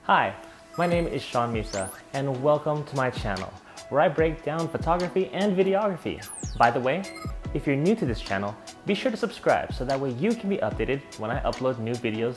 Hi, my name is Sean Misa, and welcome to my channel, where I break down photography and videography. By the way, if you're new to this channel, be sure to subscribe so that way you can be updated when I upload new videos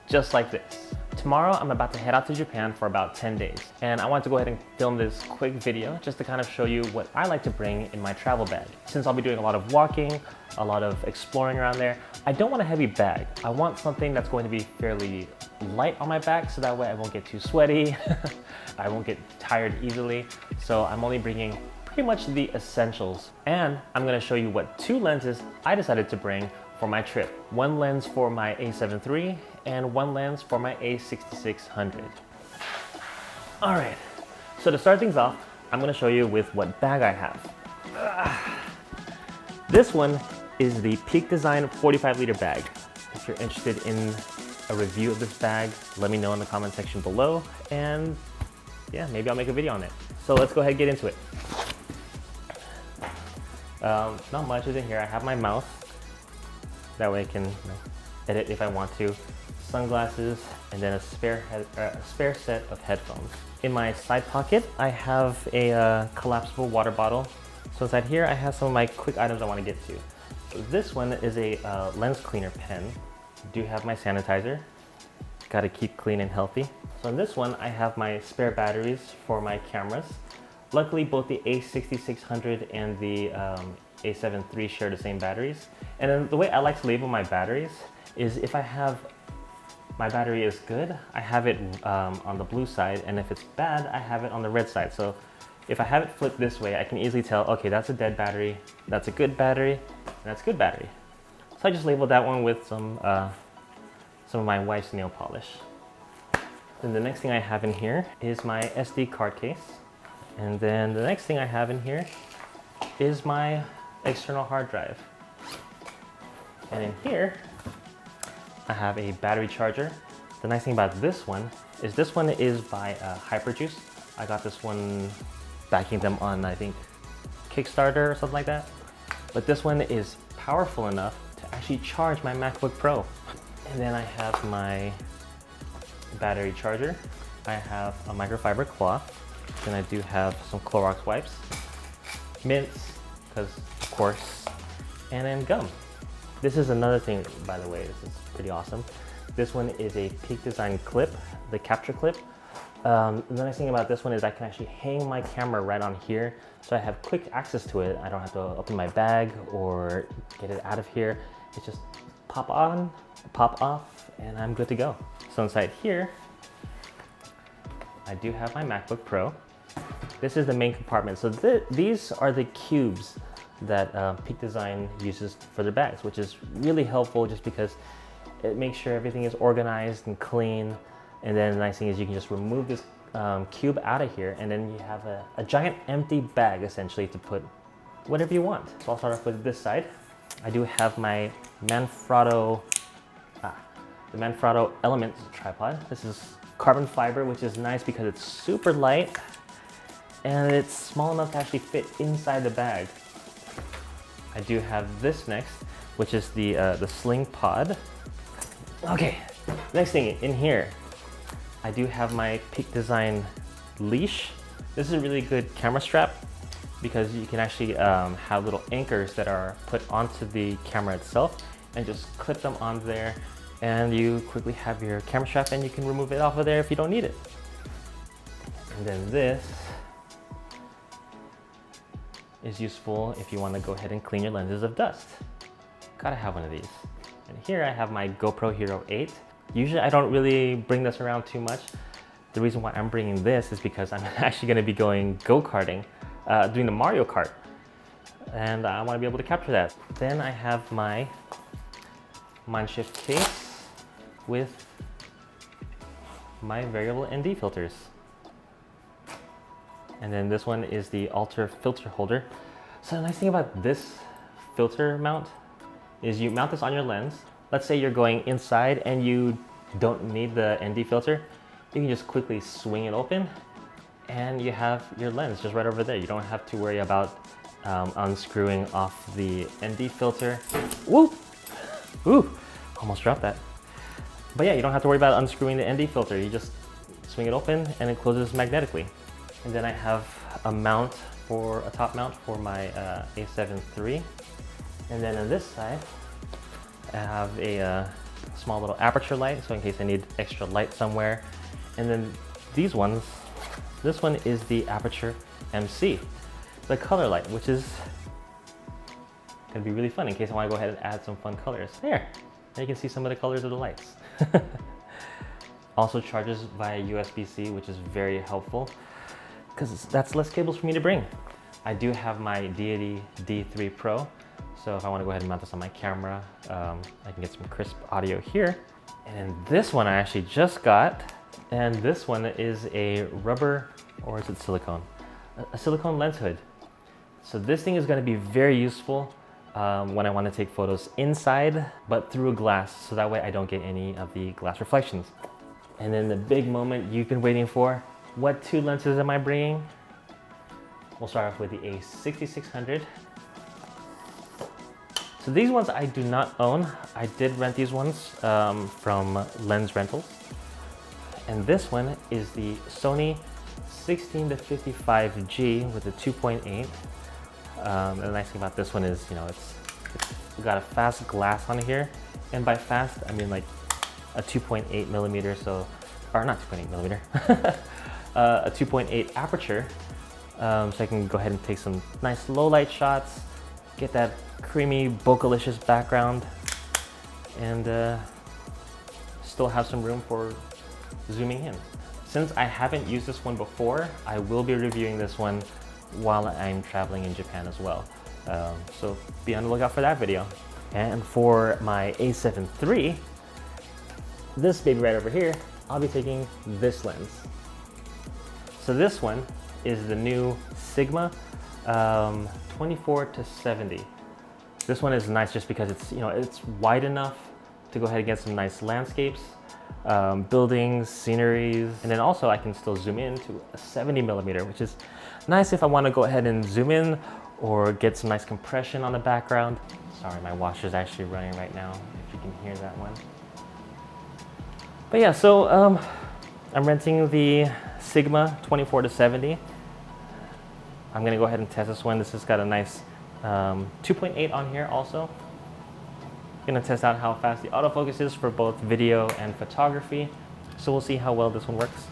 just like this. Tomorrow, I'm about to head out to Japan for about 10 days, and I want to go ahead and film this quick video just to kind of show you what I like to bring in my travel bag. Since I'll be doing a lot of walking, a lot of exploring around there, I don't want a heavy bag. I want something that's going to be fairly light on my back so that way I won't get too sweaty, I won't get tired easily, so I'm only bringing pretty much the essentials. And I'm going to show you what two lenses I decided to bring for my trip. One lens for my A7 III and one lens for my A6600. All right, so to start things off, I'm going to show you with what bag I have. This one is the Peak Design 45-liter bag. If you're interested in a review of this bag, let me know in the comment section below, and yeah, maybe I'll make a video on it. So let's go ahead and get into it. Not much is in here. I have my mouse. That way I can edit if I want to. Sunglasses, and then a spare set of headphones. In my side pocket, I have a collapsible water bottle. So inside here, I have some of my quick items I want to get to. So this one is a lens cleaner pen. I do have my sanitizer. Got to keep clean and healthy. So in this one, I have my spare batteries for my cameras. Luckily, both the A6600 and the A7 III share the same batteries. And then the way I like to label my batteries is if I have my battery is good, I have it on the blue side, and if it's bad, I have it on the red side. So if I have it flipped this way, I can easily tell, okay, that's a dead battery, that's a good battery, and that's good battery. So I just labeled that one with some of my wife's nail polish. Then the next thing I have in here is my SD card case. And then the next thing I have in here is my external hard drive. And in here, I have a battery charger. The nice thing about this one is by Hyperjuice. I got this one backing them on, I think, Kickstarter or something like that. But this one is powerful enough to actually charge my MacBook Pro. And then I have my battery charger. I have a microfiber cloth. Then I do have some Clorox wipes, mints, because of course, and then gum. This is another thing, by the way, this is pretty awesome. This one is a Peak Design clip, the capture clip. The nice thing about this one is I can actually hang my camera right on here, so I have quick access to it. I don't have to open my bag or get it out of here. It's just pop on, pop off, and I'm good to go. So inside here, I do have my MacBook Pro. This is the main compartment. So these are the cubes that Peak Design uses for their bags, which is really helpful just because it makes sure everything is organized and clean. And then the nice thing is you can just remove this cube out of here, and then you have a giant empty bag essentially to put whatever you want. So I'll start off with this side. I do have my Manfrotto Element tripod. This is carbon fiber, which is nice because it's super light and it's small enough to actually fit inside the bag. I do have this next, which is the sling pod. Okay, next thing in here, I do have my Peak Design leash. This is a really good camera strap because you can actually have little anchors that are put onto the camera itself and just clip them on there, and you quickly have your camera strap and you can remove it off of there if you don't need it. And then this is useful if you want to go ahead and clean your lenses of dust. Gotta have one of these. And here I have my GoPro Hero 8. Usually I don't really bring this around too much. The reason why I'm bringing this is because I'm actually going to be going go-karting, doing the Mario Kart. And I want to be able to capture that. Then I have my Mindshift case with my variable ND filters. And then this one is the Alter filter holder. So the nice thing about this filter mount is you mount this on your lens. Let's say you're going inside and you don't need the ND filter. You can just quickly swing it open and you have your lens just right over there. You don't have to worry about unscrewing off the ND filter. Whoop! Ooh, almost dropped that. But yeah, you don't have to worry about unscrewing the ND filter. You just swing it open and it closes magnetically. And then I have a top mount for my A7 III. And then on this side, I have a small little aperture light, so in case I need extra light somewhere. And then these ones, this one is the Aperture MC, the color light, which is gonna be really fun in case I wanna go ahead and add some fun colors. There you can see some of the colors of the lights. Also charges via USB-C, which is very helpful because that's less cables for me to bring. I do have my Deity D3 Pro, so if I want to go ahead and mount this on my camera, I can get some crisp audio here. And this one I actually just got, and this one is a rubber, or is it silicone? A silicone lens hood. So this thing is going to be very useful when I want to take photos inside, but through a glass, so that way I don't get any of the glass reflections. And then the big moment you've been waiting for, what two lenses am I bringing? We'll start off with the A6600. So these ones I do not own. I did rent these ones from Lens Rentals. And this one is the Sony 16-55G with a 2.8. The nice thing about this one is, it's got a fast glass on here. And by fast, I mean like a 2.8 millimeter, or not 2.8 millimeter, a 2.8 aperture. So I can go ahead and take some nice low light shots, get that creamy, bokeh-licious background, and still have some room for zooming in. Since I haven't used this one before, I will be reviewing this one while I'm traveling in Japan as well. So be on the lookout for that video. And for my A7 III, this baby right over here, I'll be taking this lens. So this one is the new Sigma 24-70. This one is nice just because it's wide enough to go ahead and get some nice landscapes, buildings, sceneries, and then also I can still zoom in to a 70 millimeter, which is nice if I want to go ahead and zoom in or get some nice compression on the background. Sorry, my washer's actually running right now, if you can hear that one. But yeah, so I'm renting the Sigma 24-70. I'm gonna go ahead and test this one. This has got a nice 2.8 on here also. Gonna test out how fast the autofocus is for both video and photography. So we'll see how well this one works.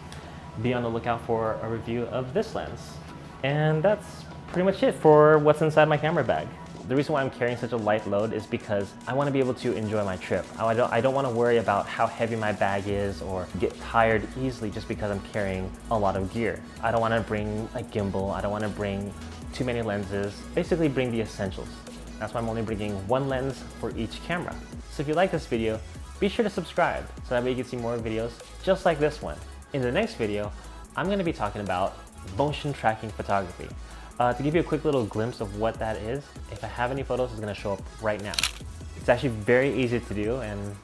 Be on the lookout for a review of this lens. And that's pretty much it for what's inside my camera bag. The reason why I'm carrying such a light load is because I want to be able to enjoy my trip. I don't want to worry about how heavy my bag is or get tired easily just because I'm carrying a lot of gear. I don't want to bring a gimbal. I don't want to bring too many lenses. Basically bring the essentials. That's why I'm only bringing one lens for each camera. So if you like this video, be sure to subscribe so that way you can see more videos just like this one. In the next video, I'm going to be talking about motion tracking photography. To give you a quick little glimpse of what that is, if I have any photos, it's going to show up right now. It's actually very easy to do and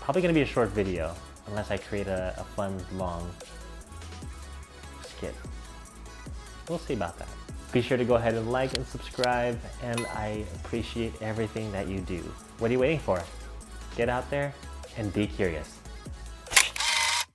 probably going to be a short video unless I create a fun, long skit. We'll see about that. Be sure to go ahead and like and subscribe, and I appreciate everything that you do. What are you waiting for? Get out there and be curious.